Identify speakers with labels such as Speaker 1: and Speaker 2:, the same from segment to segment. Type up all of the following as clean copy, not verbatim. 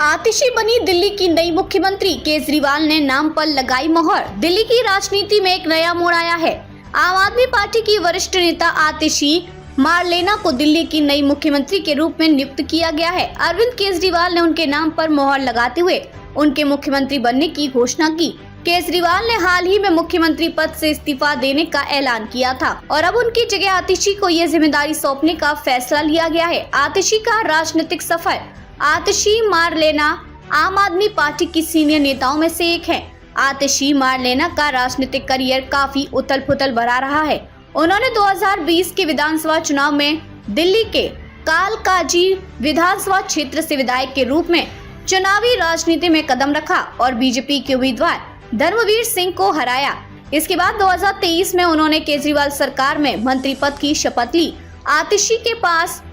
Speaker 1: आतिशी बनी दिल्ली की नई मुख्यमंत्री। केजरीवाल ने नाम पर लगाई मोहर। दिल्ली की राजनीति में एक नया मोड़ आया है। आम आदमी पार्टी की वरिष्ठ नेता आतिशी मार्लेना को दिल्ली की नई मुख्यमंत्री के रूप में नियुक्त किया गया है। अरविंद केजरीवाल ने उनके नाम पर मोहर लगाते हुए उनके मुख्यमंत्री बनने की घोषणा की। केजरीवाल ने हाल ही में मुख्यमंत्री पद से इस्तीफा देने का ऐलान किया था और अब उनकी जगह आतिशी को ये जिम्मेदारी सौंपने का फैसला लिया गया है। आतिशी का राजनीतिक सफर। आतिशी मार्लेना आम आदमी पार्टी की सीनियर नेताओं में से एक है। आतिशी मार्लेना का राजनीतिक करियर काफी उथल पुथल भरा रहा है। उन्होंने 2020 के विधानसभा चुनाव में दिल्ली के कालकाजी विधानसभा क्षेत्र से विधायक के रूप में चुनावी राजनीति में कदम रखा और बीजेपी के उम्मीदवार धर्मवीर सिंह को हराया। इसके बाद 2023 में उन्होंने केजरीवाल सरकार में मंत्री पद की शपथ ली। आतिशी के पास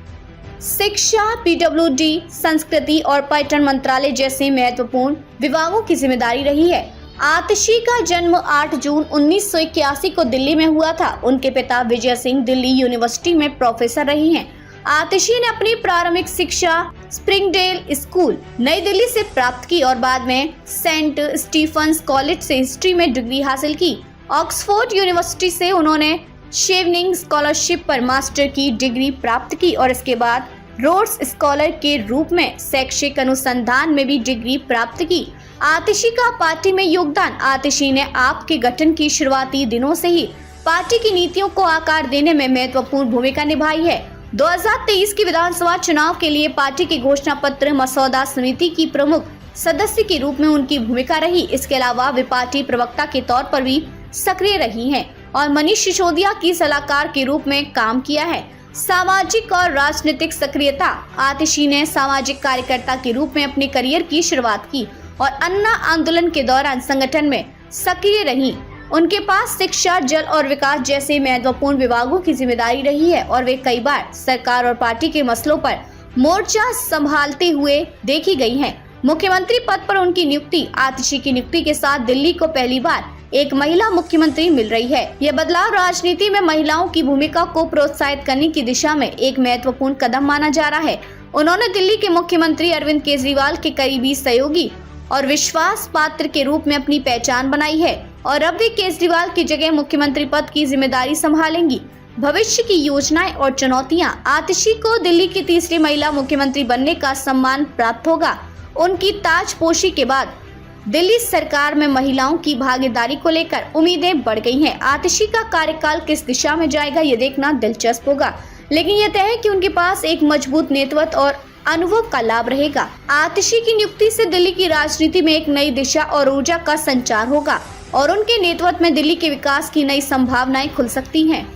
Speaker 1: शिक्षा, पीडब्ल्यूडी, संस्कृति और पर्यटन मंत्रालय जैसे महत्वपूर्ण विभागों की जिम्मेदारी रही है। आतिशी का जन्म 8 जून 1981 को दिल्ली में हुआ था। उनके पिता विजय सिंह दिल्ली यूनिवर्सिटी में प्रोफेसर रही हैं। आतिशी ने अपनी प्रारंभिक शिक्षा स्प्रिंगडेल स्कूल नई दिल्ली से प्राप्त की और बाद में सेंट स्टीफन्स कॉलेज से हिस्ट्री में डिग्री हासिल की। ऑक्सफोर्ड यूनिवर्सिटी से उन्होंने शेवनिंग स्कॉलरशिप पर मास्टर की डिग्री प्राप्त की और इसके बाद रोड्स स्कॉलर के रूप में शैक्षिक अनुसंधान में भी डिग्री प्राप्त की। आतिशी का पार्टी में योगदान। आतिशी ने आप के गठन की शुरुआती दिनों से ही पार्टी की नीतियों को आकार देने में महत्वपूर्ण भूमिका निभाई है। 2023 के विधानसभा चुनाव के लिए पार्टी के घोषणा पत्र मसौदा समिति की प्रमुख सदस्य के रूप में उनकी भूमिका रही। इसके अलावा वे पार्टी प्रवक्ता के तौर पर भी सक्रिय रही हैं और मनीष सिसोदिया की सलाहकार के रूप में काम किया है। सामाजिक और राजनीतिक सक्रियता। आतिशी ने सामाजिक कार्यकर्ता के रूप में अपने करियर की शुरुआत की और अन्ना आंदोलन के दौरान संगठन में सक्रिय रही। उनके पास शिक्षा, जल और विकास जैसे महत्वपूर्ण विभागों की जिम्मेदारी रही है और वे कई बार सरकार और पार्टी के मसलों पर मोर्चा संभालते हुए देखी गई हैं। मुख्यमंत्री पद पर उनकी नियुक्ति। आतिशी की नियुक्ति के साथ दिल्ली को पहली बार एक महिला मुख्यमंत्री मिल रही है। यह बदलाव राजनीति में महिलाओं की भूमिका को प्रोत्साहित करने की दिशा में एक महत्वपूर्ण कदम माना जा रहा है। उन्होंने दिल्ली के मुख्यमंत्री अरविंद केजरीवाल के करीबी सहयोगी और विश्वास पात्र के रूप में अपनी पहचान बनाई है और अब वे केजरीवाल की जगह मुख्यमंत्री पद की जिम्मेदारी संभालेंगी। भविष्य की योजनाएं और चुनौतियां। आतिशी को दिल्ली की तीसरी महिला मुख्यमंत्री बनने का सम्मान प्राप्त होगा। उनकी ताजपोशी के बाद दिल्ली सरकार में महिलाओं की भागीदारी को लेकर उम्मीदें बढ़ गई हैं। आतिशी का कार्यकाल किस दिशा में जाएगा ये देखना दिलचस्प होगा, लेकिन यह तय है कि उनके पास एक मजबूत नेतृत्व और अनुभव का लाभ रहेगा। आतिशी की नियुक्ति से दिल्ली की राजनीति में एक नई दिशा और ऊर्जा का संचार होगा और उनके नेतृत्व में दिल्ली के विकास की नई संभावनाएं खुल सकती हैं।